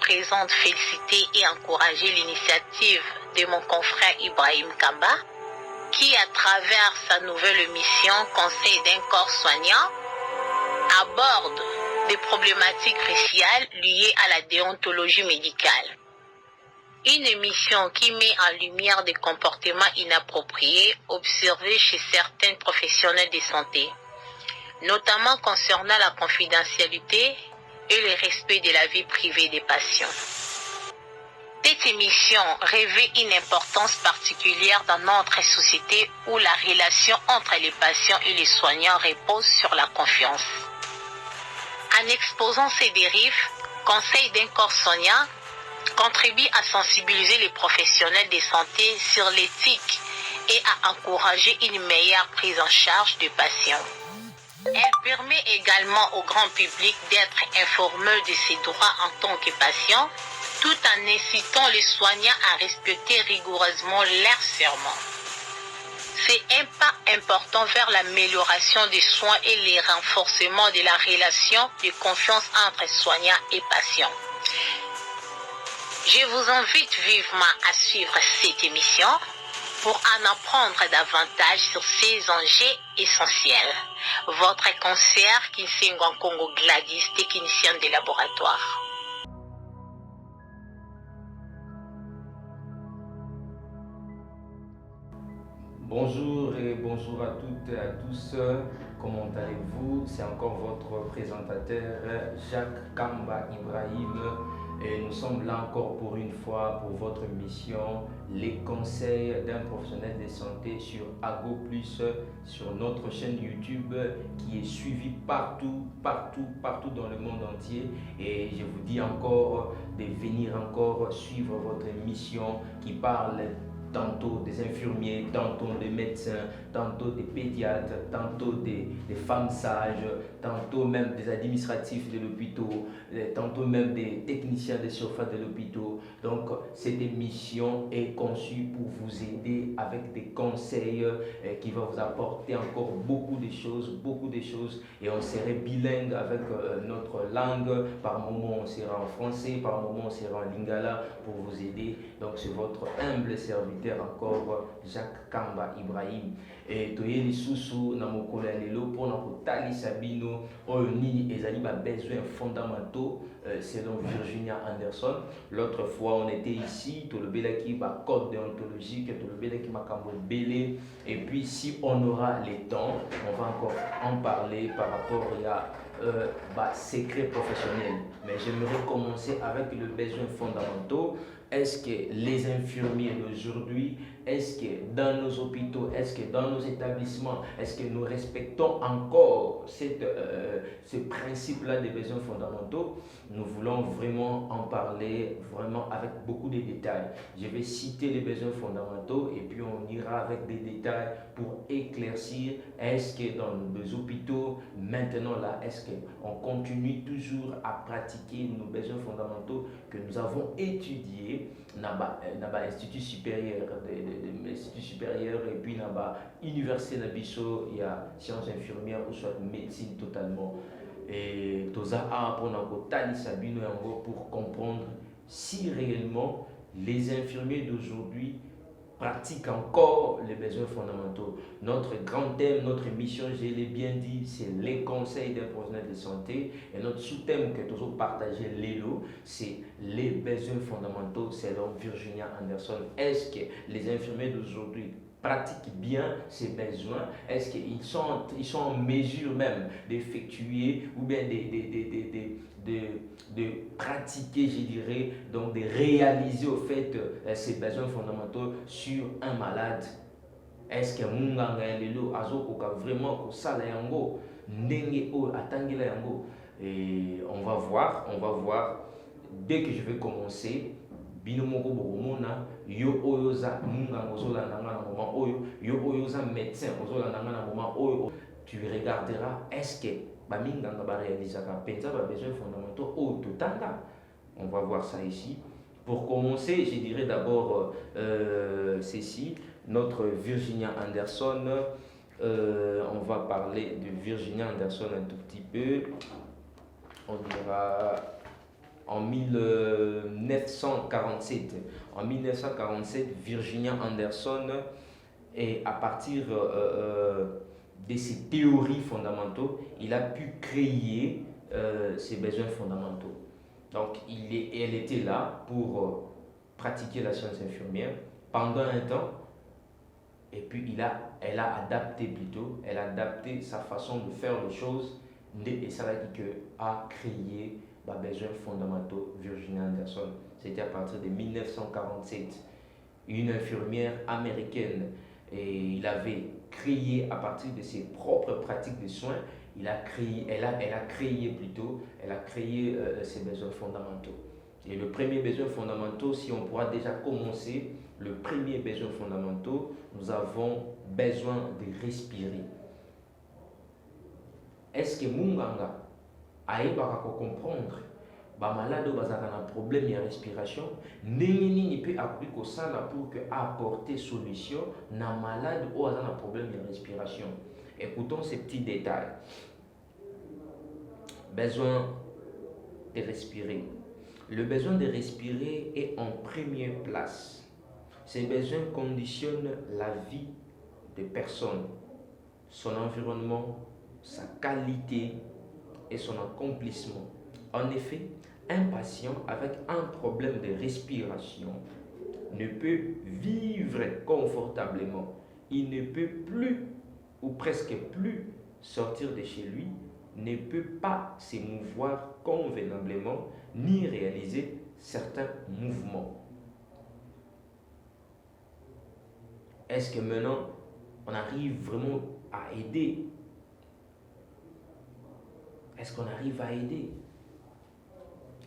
présente féliciter et encourager l'initiative de mon confrère Ibrahim Kamba, qui, à travers sa nouvelle mission Conseil d'un corps soignant, aborde des problématiques cruciales liées à la déontologie médicale. Une émission qui met en lumière des comportements inappropriés observés chez certains professionnels de santé, notamment concernant la confidentialité et le respect de la vie privée des patients. Cette émission revêt une importance particulière dans notre société où la relation entre les patients et les soignants repose sur la confiance. En exposant ces dérives, Conseil d'un corps soignant contribue à sensibiliser les professionnels de santé sur l'éthique et à encourager une meilleure prise en charge des patients. Elle permet également au grand public d'être informé de ses droits en tant que patient, tout en incitant les soignants à respecter rigoureusement leurs serments. C'est un pas important vers l'amélioration des soins et le renforcement de la relation de confiance entre soignants et patients. Je vous invite vivement à suivre cette émission pour en apprendre davantage sur ces enjeux essentiels. Votre conseillère Kinsengo Congo Gladys, technicienne de laboratoire. Bonjour et bonjour à toutes et à tous. Comment allez-vous? C'est encore votre présentateur Jacques Kamba Ibrahim et nous sommes là encore pour une fois pour votre mission, les conseils d'un professionnel de santé sur Ago Plus, sur notre chaîne YouTube qui est suivie partout dans le monde entier. Et je vous dis encore de venir encore suivre votre mission qui parle tantôt des infirmiers, tantôt des médecins, tantôt des pédiatres, tantôt des femmes sages, tantôt même des administratifs de l'hôpital, tantôt même des techniciens de surface de l'hôpital. Donc cette émission est conçue pour vous aider avec des conseils qui vont vous apporter encore beaucoup de choses et on serait bilingue avec notre langue. Par moment on sera en français, par moment on sera en lingala pour vous aider. Donc c'est votre humble serviteur encore Jacques Kamba Ibrahim. Et toyeli susu na mokolo ya lelo mpona kotalisa bino oyo nini ezali ba besoins fondamentaux selon Virginia Anderson. L'autre fois on était ici, tolobelaki ba code déontologique, tolobelaki makambo belé, et puis si on aura le temps, on va encore en parler par rapport à secret professionnel. Mais j'aimerais commencer avec le besoin fondamentaux. Est-ce que les infirmiers d'aujourd'hui, est-ce que dans nos hôpitaux, est-ce que dans nos établissements, est-ce que nous respectons encore ce principe-là des besoins fondamentaux? Nous voulons vraiment en parler vraiment avec beaucoup de détails. Je vais citer les besoins fondamentaux et puis on ira avec des détails pour éclaircir est-ce que dans les hôpitaux, maintenant là, est-ce qu'on continue toujours à pratiquer nos besoins fondamentaux que nous avons étudiés dans l'Institut supérieur et puis dans l'université de Bisso, il y a sciences infirmières ou soit médecine totalement. Et tout ça pour comprendre si réellement les infirmiers d'aujourd'hui pratiquent encore les besoins fondamentaux. Notre grand thème, notre mission, je l'ai bien dit, c'est les conseils d'un professionnel de santé. Et notre sous-thème que nous avons partagé, c'est les besoins fondamentaux selon Virginia Anderson. Est-ce que les infirmiers d'aujourd'hui pratiquent bien ces besoins? Est-ce qu'ils sont en mesure même d'effectuer ou bien de pratiquer, je dirais, donc de réaliser au fait ces besoins fondamentaux sur un malade? Est-ce que munganga lelo azokoka vraiment ko sala yango ndenge o atangela yango? Et on va voir dès que je vais commencer. Bino moko bokomona yo oyo za munganga ozolanda nga na moment oyo, yo oyo za médecin ozolanda nga na moment oyo. Tu regarderas est-ce que baminganga ba réalisaka penza ba besoins fondamentaux o totanga. On va voir ça ici. Pour commencer, je dirais d'abord ceci, notre Virginia Anderson. On va parler de Virginia Anderson un tout petit peu. On dira en 1947. En 1947, Virginia Anderson, et à partir de ses théories fondamentaux, il a pu créer ses besoins fondamentaux. Donc, elle était là pour pratiquer la science infirmière pendant un temps, et puis elle a adapté plutôt, elle a adapté sa façon de faire les choses, et ça a dit que a créé les besoins fondamentaux Virginia Anderson. C'était à partir de 1947, une infirmière américaine, et il avait créé à partir de ses propres pratiques de soins, elle a créé ses besoins fondamentaux. Et le premier besoin fondamental, si on pourra déjà commencer, le premier besoin fondamental, nous avons besoin de respirer. Est-ce que Munganga a comprendre malade qui a un problème de respiration, nini peut appliquer ça pour apporter solution na malade qui a un problème de respiration. Écoutons ces petits détails. Besoin de respirer. Le besoin de respirer est en première place. Ces besoins conditionnent la vie de personnes, son environnement, sa qualité et son accomplissement. En effet, un patient avec un problème de respiration ne peut vivre confortablement. Il ne peut plus ou presque plus sortir de chez lui, ne peut pas s'émouvoir convenablement ni réaliser certains mouvements. Est-ce que maintenant on arrive vraiment à aider? Est-ce qu'on arrive à aider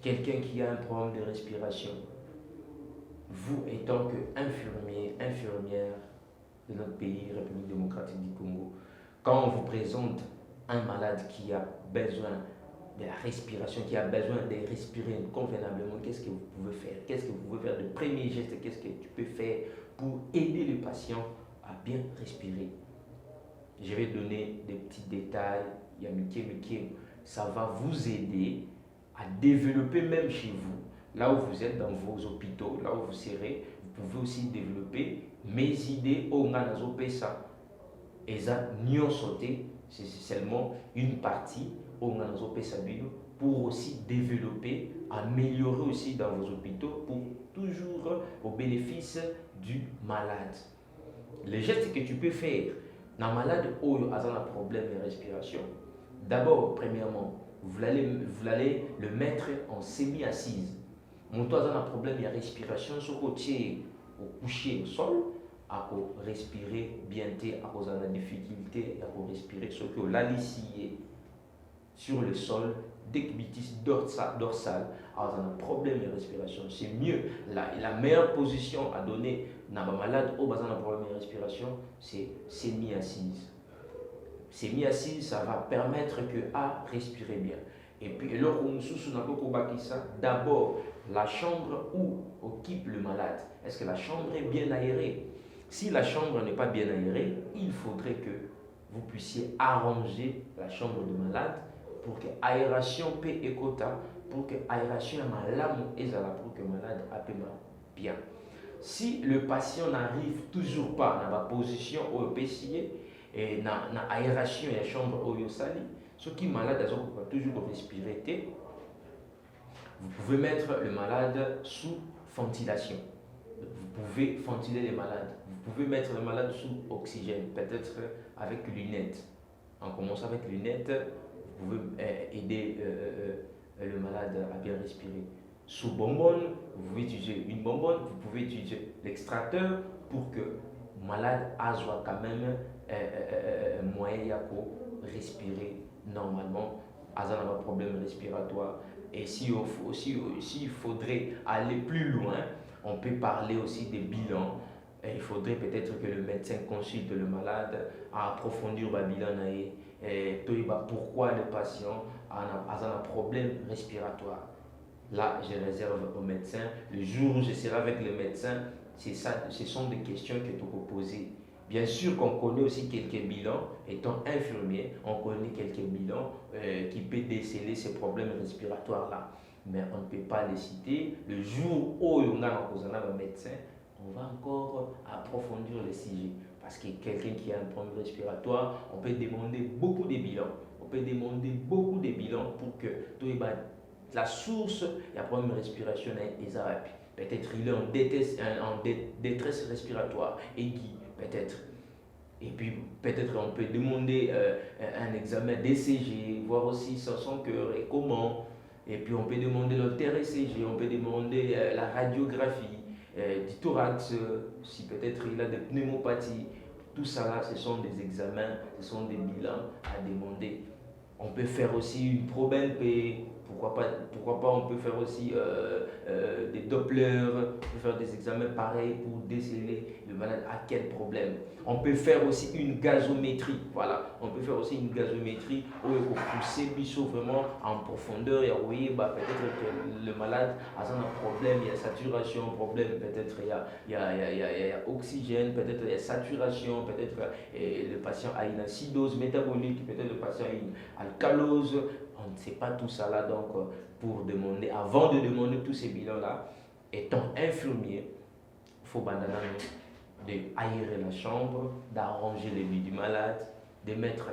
quelqu'un qui a un problème de respiration? Vous, étant qu'infirmier, infirmière de notre pays, République démocratique du Congo, quand on vous présente un malade qui a besoin de la respiration, qui a besoin de respirer convenablement, qu'est-ce que vous pouvez faire? Qu'est-ce que vous pouvez faire? Le premier geste, qu'est-ce que tu peux faire pour aider le patient à bien respirer? Je vais donner des petits détails. Ça va vous aider à développer même chez vous, là où vous êtes dans vos hôpitaux, là où vous serez, vous pouvez aussi développer mes idées au Nganazopesa. Et ça, n'y sauter, c'est seulement une partie au Nganazopesa pour aussi développer, améliorer aussi dans vos hôpitaux pour toujours au bénéfice du malade. Les gestes que tu peux faire dans un malade qui a un problème de respiration, d'abord, premièrement, vous allez le mettre en semi-assise. Mon toit a un problème de respiration, sur le côté au coucher au sol, à respirer bien, à cause de la difficulté à respirer, ce que l'alicier sur le sol, décubitus dorsal, a un problème de respiration. C'est mieux, la meilleure position à donner dans un malade qui a un problème de respiration, c'est semi-assise. Semi-assise, ça va permettre à respirer bien. Et puis, d'abord, la chambre où occupe le malade. Est-ce que la chambre est bien aérée? Si la chambre n'est pas bien aérée, il faudrait que vous puissiez arranger la chambre du malade pour que l'aération peut écouter, pour que l'aération pour que le malade aille bien. Si le patient n'arrive toujours pas dans la position où il peut et dans l'aération de la chambre où il sali, ceux qui sont malades doivent toujours respirer. Vous pouvez mettre le malade sous ventilation. Vous pouvez ventiler les malades. Vous pouvez mettre le malade sous oxygène, peut-être avec lunettes. En commençant avec lunettes, vous pouvez aider le malade à bien respirer. Sous bonbonne, vous pouvez utiliser une bonbonne, vous pouvez utiliser l'extracteur pour que le malade soit quand même moyen pour respirer normalement, a un problème respiratoire. Et s'il faudrait aller plus loin, on peut parler aussi des bilans. Et il faudrait peut-être que le médecin consulte le malade, à approfondir le bilan et pourquoi le patient a un problème respiratoire. Là, je réserve au médecin. Le jour où je serai avec le médecin, ce sont des questions que tu peux poser. Bien sûr qu'on connaît aussi quelques bilans, étant infirmier, on connaît quelques bilans qui peuvent déceler ces problèmes respiratoires-là. mais on ne peut pas les citer. Le jour où on a un médecin, on va encore approfondir le sujet. Parce que quelqu'un qui a un problème respiratoire, on peut demander beaucoup de bilans. On peut demander beaucoup de bilans pour que la source du problème respirationnel est rapide. Peut-être il est en détresse respiratoire aiguë, peut-être. Et puis peut-être on peut demander un examen d'ECG, voir aussi son cœur et comment. Et puis on peut demander le TRCG, on peut demander la radiographie du thorax, si peut-être il a des pneumopathies. Tout ça là, ce sont des examens, ce sont des bilans à demander. On peut faire aussi une probe-NP, pourquoi pas on peut faire aussi des Doppler, on peut faire des examens pareils pour déceler le malade a quel problème. On peut faire aussi une gazométrie, voilà, on peut faire aussi une gazométrie où il faut pousser Bichot vraiment en profondeur et oui, peut-être que le malade a un problème, il y a saturation, problème, peut-être il y a oxygène, peut-être il y a saturation, peut-être le patient a une acidose métabolique, peut-être le patient a une alcalose. On ne sait pas tout ça là, donc pour demander, avant de demander tous ces bilans là, étant infirmier, il faut d'aérer la chambre, d'arranger le lit du malade, de mettre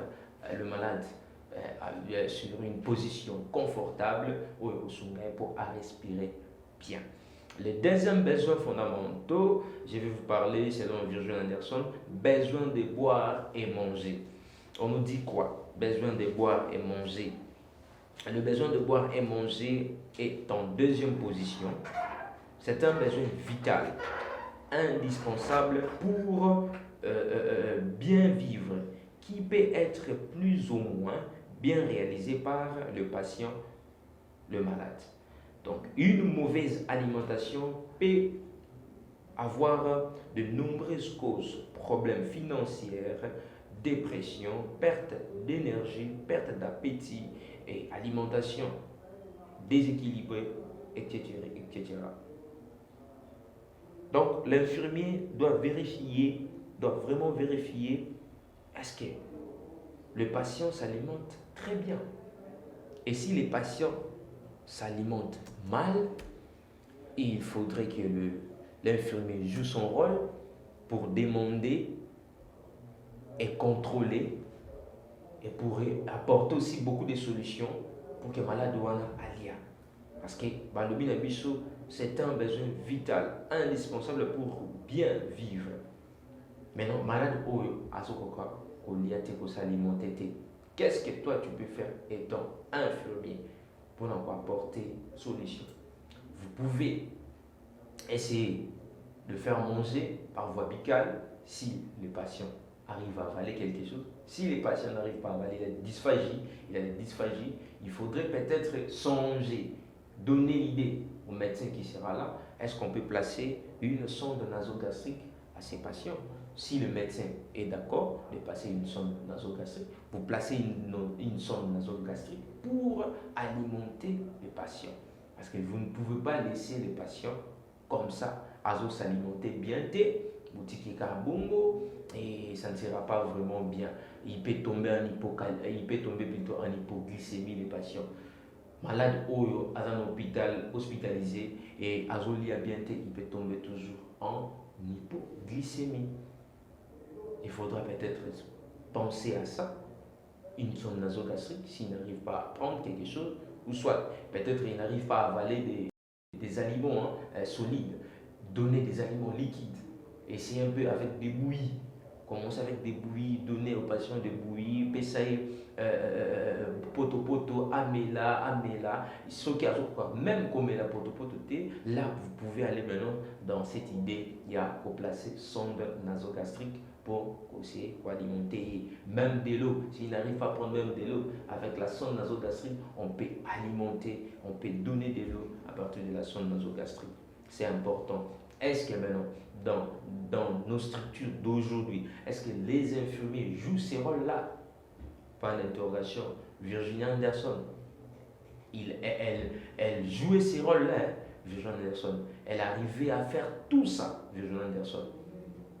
le malade sur une position confortable pour respirer bien. Les deuxièmes besoins fondamentaux, je vais vous parler selon Virgil Anderson, besoin de boire et manger. On nous dit quoi? Besoin de boire et manger. Le besoin de boire et manger est en deuxième position. C'est un besoin vital, indispensable pour bien vivre, qui peut être plus ou moins bien réalisé par le patient, le malade. Donc, une mauvaise alimentation peut avoir de nombreuses causes, problèmes financiers, dépression, perte d'énergie, perte d'appétit et alimentation déséquilibrée, etc., etc. Donc, l'infirmier doit vraiment vérifier est-ce que le patient s'alimente très bien. Et si les patients s'alimentent mal, il faudrait que l'infirmier joue son rôle pour demander et contrôler et pour apporter aussi beaucoup de solutions pour que le malade aille. Parce que c'est un besoin vital, indispensable pour bien vivre. Maintenant, malade s'alimenter. Qu'est-ce que toi tu peux faire étant infirmier pour apporter solution? Vous pouvez essayer de faire manger par voie buccale si le patient arrive à avaler quelque chose. Si les patients n'arrivent pas à avaler, il a des dysphagies, il faudrait peut-être songer, donner l'idée au médecin qui sera là, est-ce qu'on peut placer une sonde nasogastrique à ces patients? Si le médecin est d'accord de passer une sonde nasogastrique, vous placez une sonde nasogastrique pour alimenter les patients. Parce que vous ne pouvez pas laisser les patients comme ça, à s'alimenter bien, boutique carbongo, et ça ne sera pas vraiment bien. Il peut tomber plutôt en hypoglycémie les patients. Malade ou à un hôpital hospitalisé et à il peut tomber toujours en hypoglycémie. Il faudra peut-être penser à ça, une sonde nasogastrique s'il n'arrive pas à prendre quelque chose, ou soit peut-être il n'arrive pas à avaler des aliments solides, donner des aliments liquides, essayer un peu avec des bouillies, commencer avec des bouillies, donner aux patients des bouillies, essayer poto, amela, ce qui a même comme la poto, là vous pouvez aller maintenant dans cette idée, il y a qu'au placer sonde nasogastrique pour aussi alimenter même de l'eau. S'il n'arrive pas à prendre même de l'eau, avec la sonde nasogastrique, on peut alimenter, on peut donner de l'eau à partir de la sonde nasogastrique. C'est important. Est-ce que maintenant, dans nos structures d'aujourd'hui, est-ce que les infirmiers jouent ces rôles-là? Par l'interrogation, Virginia Anderson, elle jouait ces rôles-là, Virginia Anderson. Elle arrivait à faire tout ça, Virginia Anderson.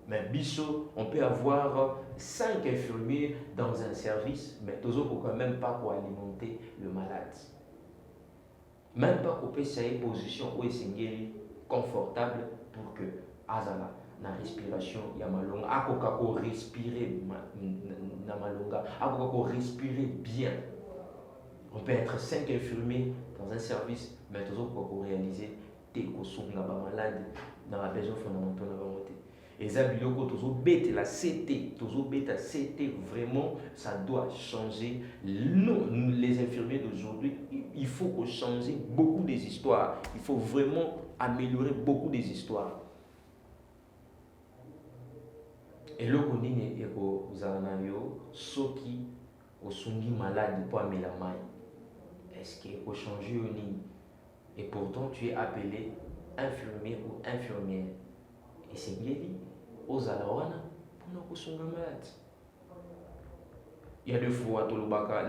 Mais Bichot, on peut avoir 5 infirmiers dans un service, mais toujours quand même pas pour alimenter le malade. même pas qu'on puisse une position où est confortable pour que azala na respiration ya malonga akoka ko respirer na malonga akoka ko respirer bien. On peut être 5 infirmiers dans un service, mais toujours pour réaliser des choses malades dans la besoin fondamentale de la volonté. Et ça, la CT, la CT, vraiment, ça doit changer. Nous, les infirmiers d'aujourd'hui, il faut changer beaucoup des histoires. Il faut vraiment améliorer beaucoup des histoires. Et là, on dit que vous avez ceux qui sont malades pour améliorer la main. Est-ce qu'il faut changer au nid? Et pourtant, tu es appelé infirmier ou infirmière. Et c'est bien dit, aux alawana, pour nous sont malades. Il y a deux fois,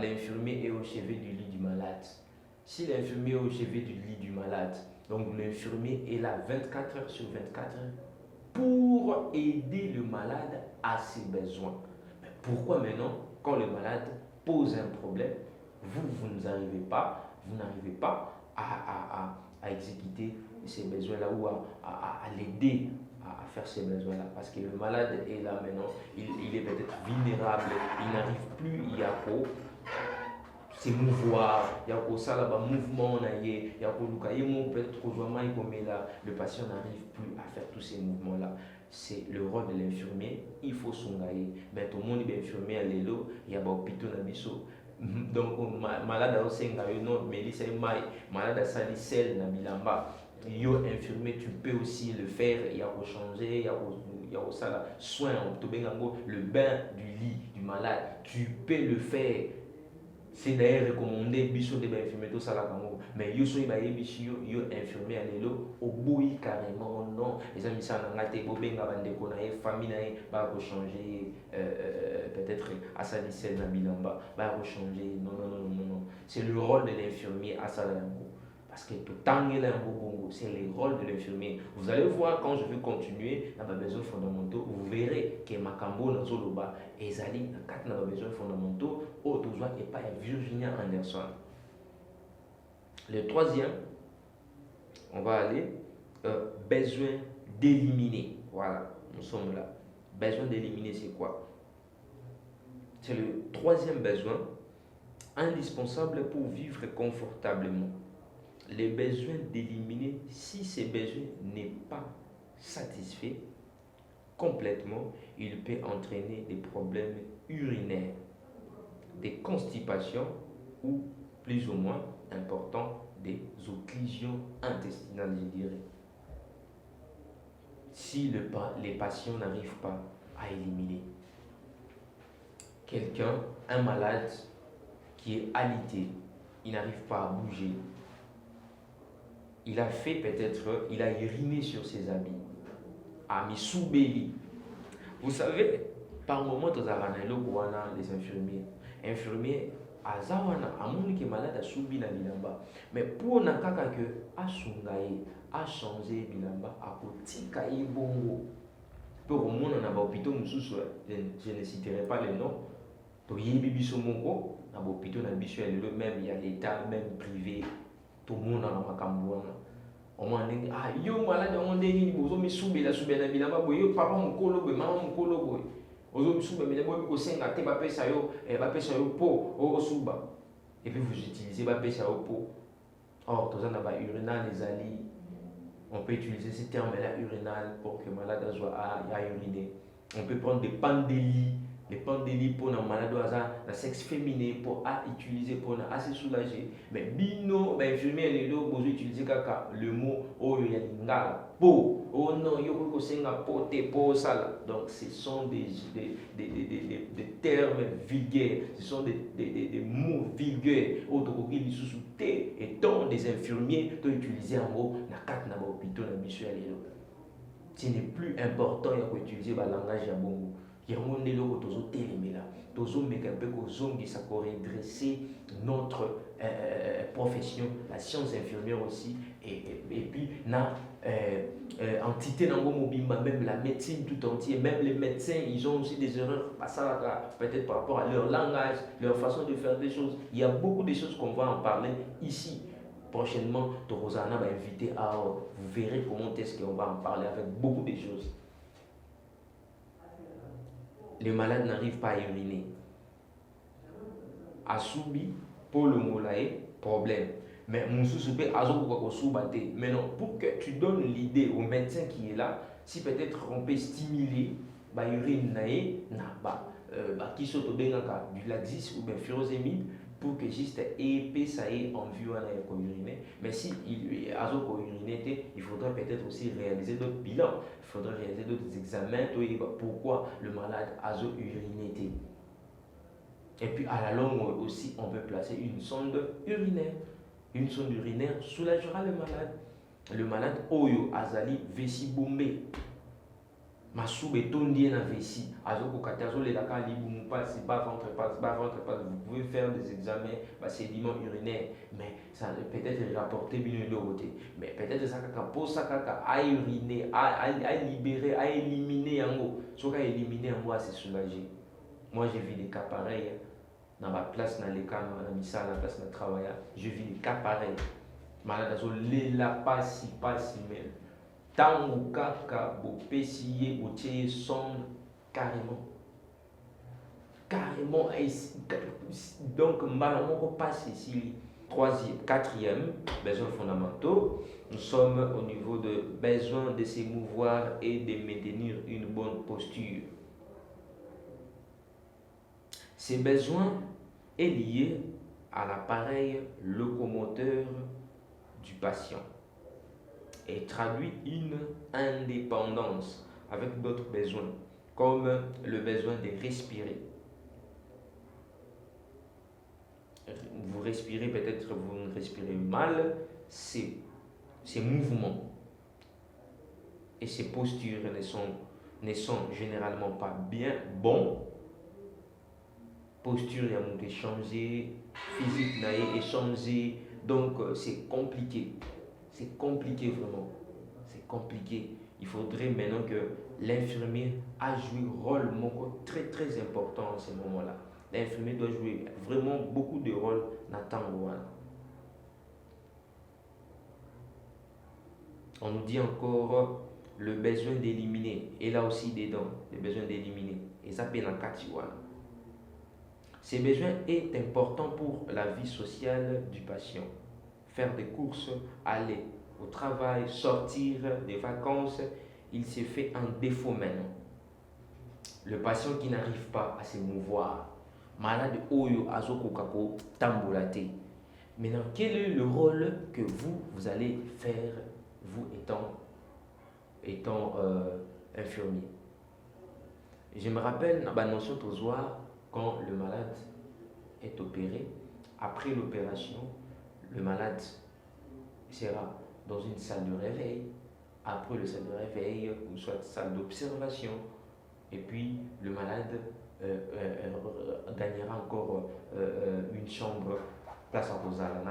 l'infirmier est au chevet du lit du malade. Si l'infirmier est au chevet du lit du malade, donc l'infirmier est là 24 heures sur 24 heures pour aider le malade à ses besoins. Mais pourquoi maintenant, quand le malade pose un problème, vous n'arrivez pas à exécuter ces besoins-là ou à l'aider à faire ces besoins-là. Parce que le malade est là maintenant, il est peut-être vulnérable, il n'arrive plus, il y a quoi s'émouvoir, il y a quoi ça là-bas, mouvement, il y a quoi le patient n'arrive plus à faire tous ces mouvements-là. C'est le rôle de l'infirmier, il faut s'engager. Mais tout le monde est infirmier à l'élo, il y a un hôpital dans biso. Donc malade à Osenga, non, mais il s'est malade à Salicel, na Bilamba. Yo infirmier, tu peux aussi le faire, il y a changer, il y a ça soin, le bain du lit du malade, tu peux le faire. C'est d'ailleurs recommandé biso de infirmier tout ça là mais yo so ba yebishi yo infirmier à l'élo au bout carrément non les amis ça n'a ngate bobenga bande ko na famille na ba ko changer peut-être à Salicel na Bilamba ba ko changer non c'est le rôle de l'infirmier à Salango parce que tout temps c'est le rôle de l'infirmier. Vous allez voir quand je vais continuer dans mes besoins fondamentaux, vous verrez que Makambo dans Zoloba et Zali dans 4 besoins fondamentaux, Otozoa et pas Virginia Anderson. Le troisième, on va aller besoin d'éliminer. Voilà, nous sommes là. Besoin d'éliminer, c'est quoi? C'est le troisième besoin indispensable pour vivre confortablement. Les besoins d'éliminer, si ces besoins n'est pas satisfait complètement, il peut entraîner des problèmes urinaires, des constipations ou plus ou moins importants des occlusions intestinales, je dirais. Si les patients n'arrivent pas à éliminer quelqu'un, un malade qui est alité, il n'arrive pas à bouger, il a fait peut-être, il a uriné sur ses habits, a mis sous béli. Vous savez, par moment, les infirmiers, azawana, amoni qui est malade à soubi na bilamba. Mais pour nakaka que a sungaye, a changé bilamba, a kotika bongo. Pour au monde, on a pas hôpital, je ne citerai pas les noms. Pour yebi biso mongo, na hôpital na biso même il y a l'état, même privé. Tout le monde a makambo on m'a dit ah yo malade on dit bozo mi sube la bilamba boyo papa mukolo boy mama mukolo boy ozo mi sube mais boy ko senga te ba pesa yo po o suba et puis vous utilisez ba pesa yo po. Or tous na ba urinal les ali on peut utiliser ce terme là urinal pour que malade soit à uriner. On peut prendre des pandélis. Les pandélis pour les malades de sexe féminin pour utiliser pour assez soulager. Mais bino, infirmier, vous utilisez le mot oh yalingala po. Oh non, yoko senga po te po sala. Donc ce sont des termes vulgaires, ce sont des mots vulgaires. Autorogi sous té et tant des infirmiers qui utiliser un mot na kat na ba hôpital na biso ya lelo. Ce n'est plus important d'utiliser le langage ya bongo. Il y a un monde qui a redresser notre profession, la science infirmière aussi, et puis la entité même la médecine tout entière, même les médecins, ils ont aussi des erreurs, peut-être par rapport à leur langage, leur façon de faire des choses. Il y a beaucoup de choses qu'on va en parler ici. Prochainement, Torosana va inviter à vous verrez comment est-ce qu'on va en parler avec beaucoup de choses. Les malades n'arrivent pas à uriner. Asubi, pour le molae, problème. Mais Moussoussoupé, maintenant, pour que tu donnes l'idée au médecin qui est là, si peut-être on peut stimuler, urine qui saute du laxis ou bien furosémide, pour que juste épais ça ait en vue à uriner. Mais si il a uriné, il faudrait peut-être aussi réaliser d'autres bilans, il faudrait réaliser d'autres examens, pourquoi le malade a uriné. Et puis à la longue aussi, on peut placer une sonde urinaire. Une sonde urinaire soulagera le malade. Le malade, Oyo Azali, Vessi Bombé. Massoube Tondien na Vessi. Azoko Katazo, les Dakar, Liboum, passe, bas ventre, passe. Vous pouvez faire des examens, sédiments urinaires. Mais ça peut-être rapporter bien de côté. Mais peut-être ça, pour ça, à uriner, à libérer, à éliminer en haut. Ce qu'à éliminer en haut, c'est soulager. Moi, j'ai vu des cas pareils. Dans ma place, dans les cas, dans la place de travail, je vis des cas pareils. Malade, la passe, mais tant ou kaka, au PCA, au tiers, sonde, carrément. Carrément. Donc, malheureusement, on passe ici. Quatrième, besoins fondamentaux. Nous sommes au niveau de besoin de s'émouvoir et de maintenir une bonne posture. Ces besoins sont liés à l'appareil locomoteur du patient et traduit une indépendance avec d'autres besoins, comme le besoin de respirer. Vous respirez, peut-être vous respirez mal, ces mouvements et ces postures ne sont généralement pas bien bons. Posture est changée, physique est changée, donc c'est compliqué. C'est compliqué vraiment. C'est compliqué. Il faudrait maintenant que l'infirmier a joué un rôle très très important en ce moment-là. L'infirmier doit jouer vraiment beaucoup de rôles dans le temps. On nous dit encore le besoin d'éliminer. Et là aussi dedans, le besoin d'éliminer. Et ça peut dans 4 jours. Ces besoins est important pour la vie sociale du patient. Faire des courses, aller au travail, sortir des vacances, il se fait un défaut maintenant. Le patient qui n'arrive pas à se mouvoir, malade oyo azoko kako tambolate. Maintenant, quel est le rôle que vous allez faire, vous étant infirmier? Je me rappelle dans la notion de soir, quand le malade est opéré, après l'opération, le malade sera dans une salle de réveil. Après le salle de réveil, ou soit salle d'observation, et puis le malade gagnera encore une chambre, place à Rosala,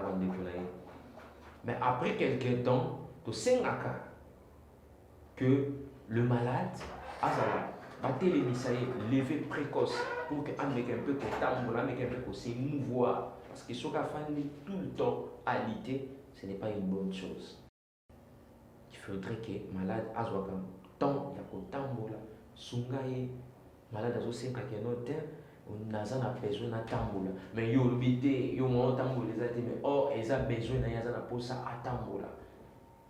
mais après quelques temps, tu sais que le malade a lever précoce pour que mec un peu que tambour, un peu que se mouvoir, parce que ce qu'a fait tout le temps à l'ité, ce n'est pas une bonne chose. Il faudrait que malade azwaka temps ya ko tambola sungaye malade azo senka ke note naza na besoin na tambola mais yo lobité yo mo tambola ezate mais or eza besoin na yaza na posa atambola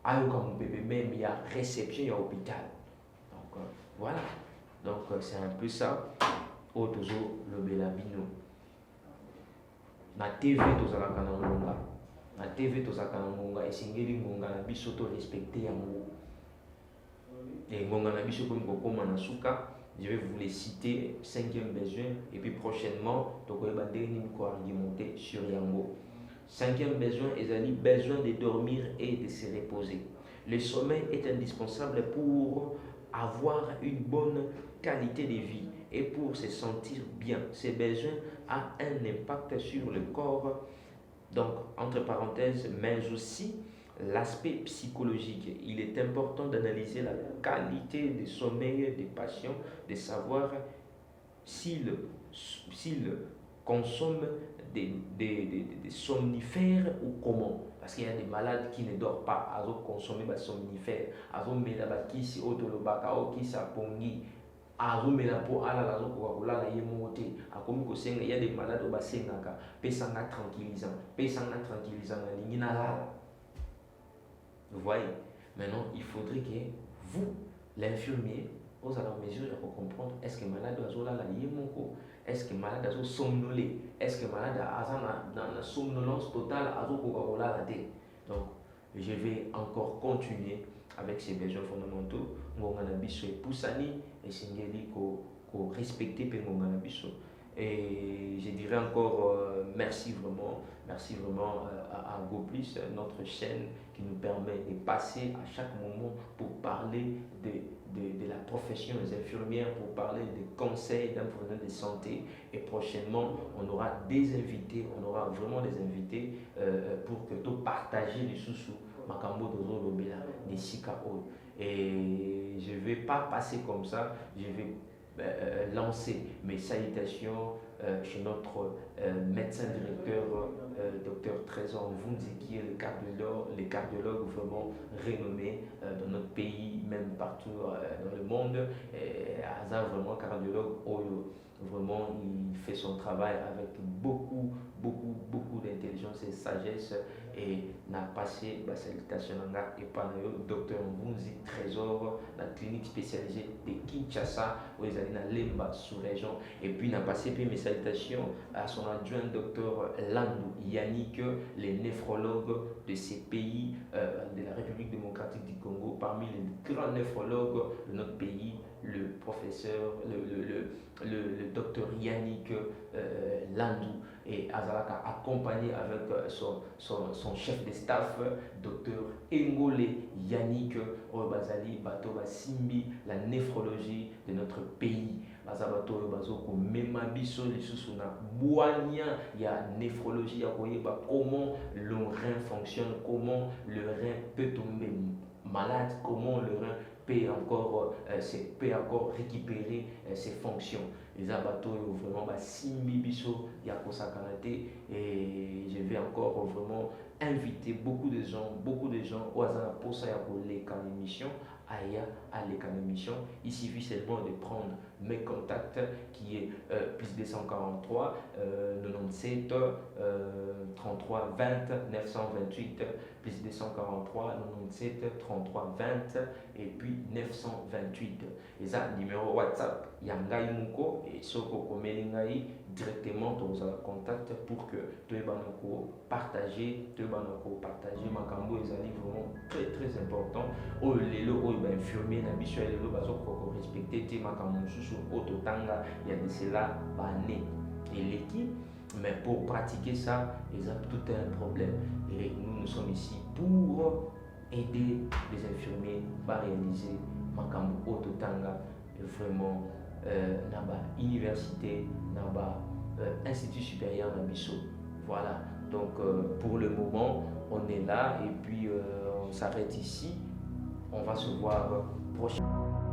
ayo comme bébé même il y a réception ya hôpital. Donc voilà. Donc c'est un peu ça. Otozo lobela bino. Na TV tozalaka na ngonga. Na TV tozalaka na ngonga esengeli ngonga na biso to respecter yango. Et ngonga na biso comme kokoma na suka, je vais vous les citer, 5e besoin et puis prochainement tokoyeba ndenge ni ko argumenter sur yango. 5e besoin ezali besoin de dormir et de se reposer. Le sommeil est indispensable pour avoir une bonne qualité de vie et pour se sentir bien. Ces besoins ont un impact sur le corps, donc entre parenthèses, mais aussi l'aspect psychologique. Il est important d'analyser la qualité du sommeil des patients, de savoir s'ils consomment des somnifères ou comment? Parce qu'il y a des malades qui ne dorment pas, à consommer des somnifères, à mettre la kisi otolobaka o kisa pongi, à mettre la peau à la coca-cola la yemote, à comme il y a des malades au bassin naka, pesanga tranquillisant, la ligne là. Vous voyez? Maintenant, il faudrait que vous, l'infirmier, vous allez en mesure de comprendre est-ce que malade a la yemoko, est-ce que malade a somnolé, est-ce que malade a dans la somnolence totale a la tête. Donc, je vais encore continuer avec ces besoins fondamentaux. Ngongana biso et poussani et singeli ko respecter pe ngongana biso. Et je dirais encore merci vraiment à GoPlus, notre chaîne qui nous permet de passer à chaque moment pour parler de la profession des infirmières, pour parler des conseils d'un professionnel de santé. Et prochainement, on aura des invités, on aura vraiment des invités pour que tout partager les sous-sous. Makambo Dozo Lobela, des Sikao. Et je ne vais pas passer comme ça, je vais lancer mes salutations chez notre médecin directeur, docteur Trésor Mvunzi, qui est le cardiologue vraiment renommé dans notre pays, même partout dans le monde. Aza vraiment cardiologue, vraiment il fait son travail avec beaucoup d'intelligence et sagesse et n'a passé la salutation et par le docteur Mvunzi Trésor, la clinique spécialisée de Kinshasa, où ils allaient dans Lemba sous-région, et puis n'a passé mes salutations à son adjoint docteur Landou Yannick, les néphrologues de ces pays de la République démocratique du Congo, parmi les grands néphrologues de notre pays, le professeur, le docteur Yannick Landou, et Azalaka accompagné avec son chef de staff, docteur Engole Yannick Obazali Bato Simbi, la néphrologie de notre pays. Bazabato Bazoko Memabiso les sous-suna Boania, il y a néphrologie, comment le rein fonctionne, comment le rein peut tomber malade, comment le rein peut encore récupérer ses fonctions. Les abatos vraiment Simbi Biso Yakosakanate, et je vais encore vraiment inviter beaucoup de gens au hasard pour ça pour les émissions à l'émission. Il suffit seulement de prendre mes contacts qui est plus 243 97 33 20 928 plus 243 97 33 20 et puis 928. Et ça numéro WhatsApp Yangai Muko et Soko Komelingai directement dans un contact pour que tu partager makambo ezali vraiment très important. Oh lelo infirmier na biso lelo bazoko respecter te makambo susu ototanga il y a de cela bané et l'équipe, mais pour pratiquer ça ils ont tout un problème et nous sommes ici pour aider les infirmiers à réaliser makambo ototanga vraiment naba université naba institut supérieur na biso. Voilà, donc pour le moment on est là et puis on s'arrête ici. On va se voir prochainement.